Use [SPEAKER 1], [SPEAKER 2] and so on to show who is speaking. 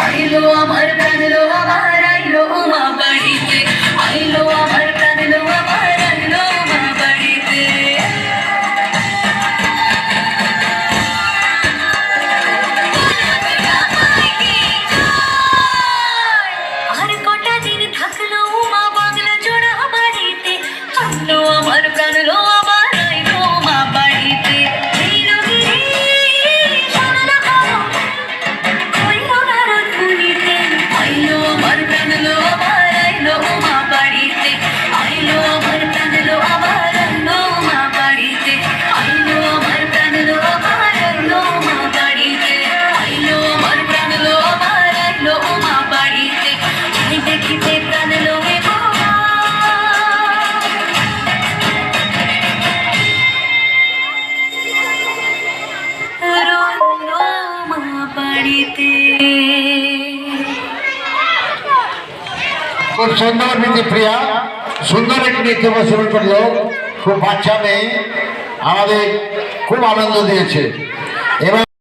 [SPEAKER 1] আইলো আমার প্রাণ লো আমার আইলো মা বাড়িতে, আইলো আমার প্রাণ লো আমার আইলো মা বাড়িতে। আর কটা দিন থাকলো মা বাংলা জোড়া বাড়িতে, আইলো আমার প্রাণ লো আমার আইলো মা বাড়িতে। আইলো আমার প্রাণ লো আমার আইলো মা বাড়িতে, আইলো আমার প্রাণ লো আমার আইলো মা বাড়িতে, আইলো আমার প্রাণ লো আমার আইলো মা বাড়িতে, আইলো আমার প্রাণ লো আমার আইলো মা বাড়িতে। আমি দেখিতে প্রাণ লো মা বাড়িতে।
[SPEAKER 2] খুব সুন্দর নীতিপ্রিয়া, সুন্দর একটি নৃত্য পরিবেশন করলো। খুব বাচ্চা মেয়ে, আমাদের খুব আনন্দ দিয়েছে। এবার